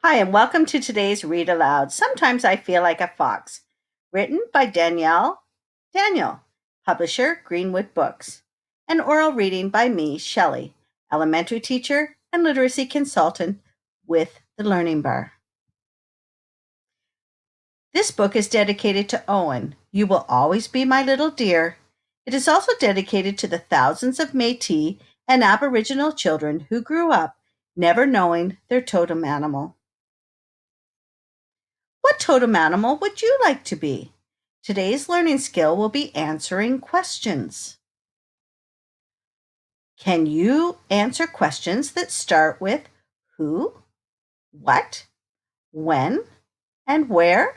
Hi, and welcome to today's Read Aloud. Sometimes I feel like a fox. Written by Daniel, publisher Greenwood Books. An oral reading by me, Shelley, elementary teacher and literacy consultant with the Learning Bar. This book is dedicated to Owen. You will always be my little dear. It is also dedicated to the thousands of Métis and Aboriginal children who grew up never knowing their totem animal. What totem animal would you like to be? Today's learning skill will be answering questions. Can you answer questions that start with who, what, when, and where,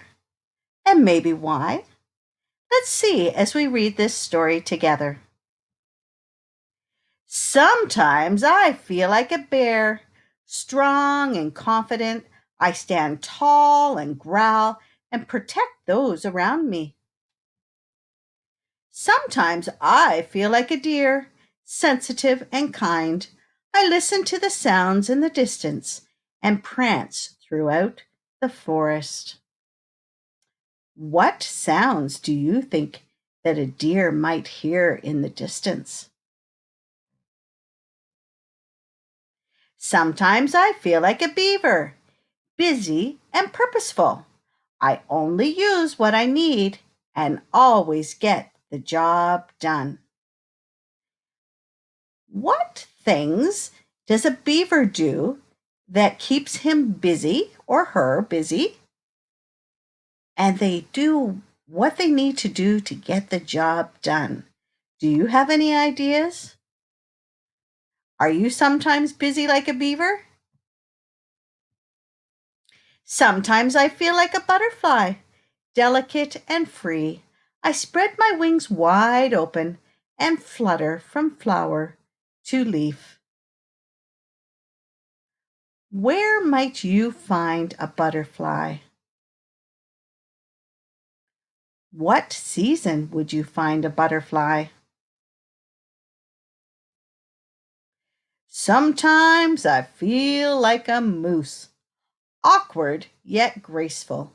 and maybe why? Let's see as we read this story together. Sometimes I feel like a bear, strong and confident. I stand tall and growl and protect those around me. Sometimes I feel like a deer, sensitive and kind. I listen to the sounds in the distance and prance throughout the forest. What sounds do you think that a deer might hear in the distance? Sometimes I feel like a beaver, busy and purposeful. I only use what I need and always get the job done. What things does a beaver do that keeps him busy or her busy? And they do what they need to do to get the job done. Do you have any ideas? Are you sometimes busy like a beaver? Sometimes I feel like a butterfly, delicate and free. I spread my wings wide open and flutter from flower to leaf. Where might you find a butterfly? What season would you find a butterfly? Sometimes I feel like a moose, awkward yet graceful.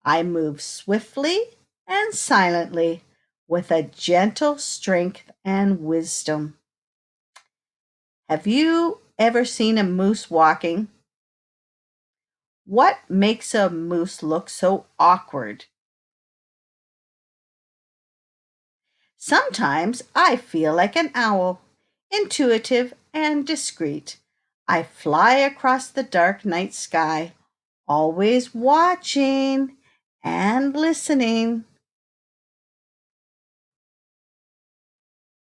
I move swiftly and silently with a gentle strength and wisdom. Have you ever seen a moose walking? What makes a moose look so awkward? Sometimes I feel like an owl, intuitive and discreet. I fly across the dark night sky, always watching and listening.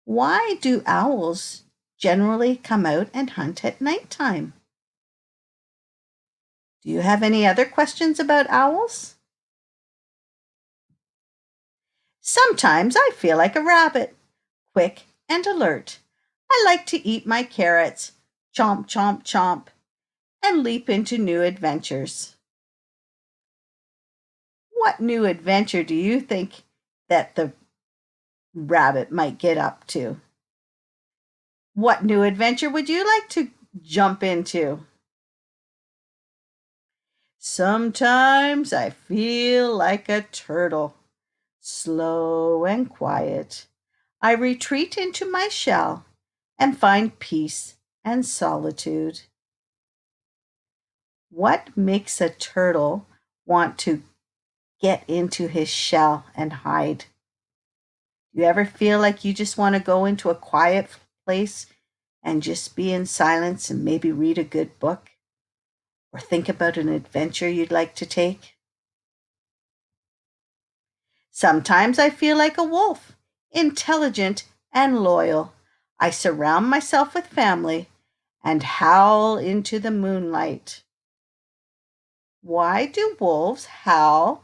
Why do owls generally come out and hunt at nighttime? Do you have any other questions about owls? Sometimes I feel like a rabbit, quick and alert. I like to eat my carrots, chomp, chomp, chomp, and leap into new adventures. What new adventure do you think that the rabbit might get up to? What new adventure would you like to jump into? Sometimes I feel like a turtle, slow and quiet. I retreat into my shell and find peace and solitude. What makes a turtle want to get into his shell and hide? You ever feel like you just want to go into a quiet place and just be in silence and maybe read a good book or think about an adventure you'd like to take? Sometimes I feel like a wolf, intelligent and loyal. I surround myself with family and howl into the moonlight. Why do wolves howl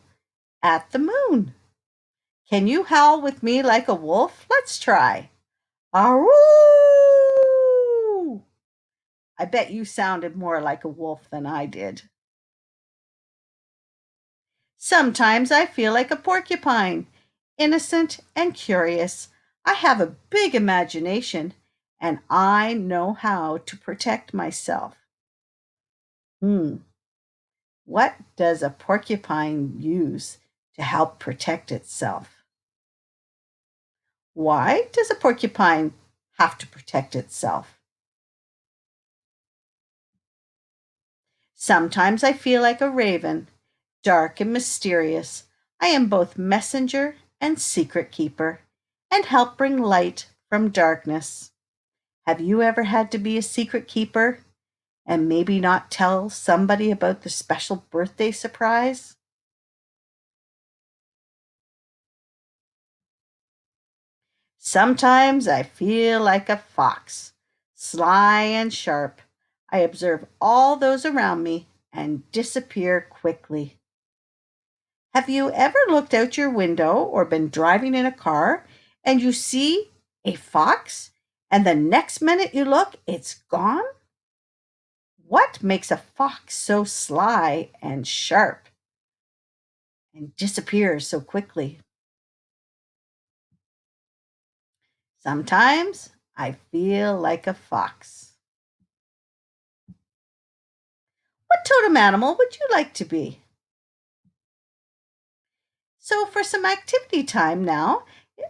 at the moon? Can you howl with me like a wolf? Let's try. Aroo! I bet you sounded more like a wolf than I did. Sometimes I feel like a porcupine, innocent and curious. I have a big imagination and I know how to protect myself. Hmm. What does a porcupine use to help protect itself? Why does a porcupine have to protect itself? Sometimes I feel like a raven, dark and mysterious. I am both messenger and secret keeper, and help bring light from darkness. Have you ever had to be a secret keeper and maybe not tell somebody about the special birthday surprise? Sometimes I feel like a fox, sly and sharp. I observe all those around me and disappear quickly. Have you ever looked out your window or been driving in a car and you see a fox and the next minute you look, it's gone? What makes a fox so sly and sharp and disappears so quickly? Sometimes I feel like a fox. What totem animal would you like to be? So, for some activity time now,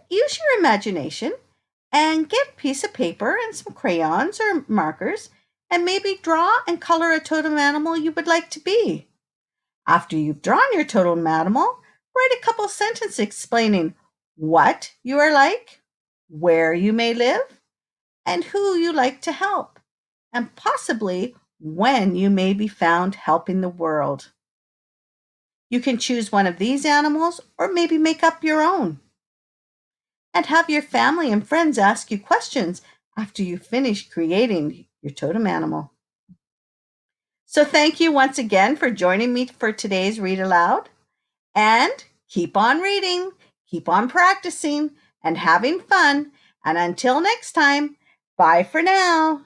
use your imagination and get a piece of paper and some crayons or markers and maybe draw and color a totem animal you would like to be. After you've drawn your totem animal, write a couple sentences explaining what you are like, where you may live, and who you like to help, and possibly when you may be found helping the world. You can choose one of these animals or maybe make up your own. And have your family and friends ask you questions after you finish creating your totem animal. So, thank you once again for joining me for today's Read Aloud. And keep on reading, keep on practicing, and having fun. And until next time, bye for now.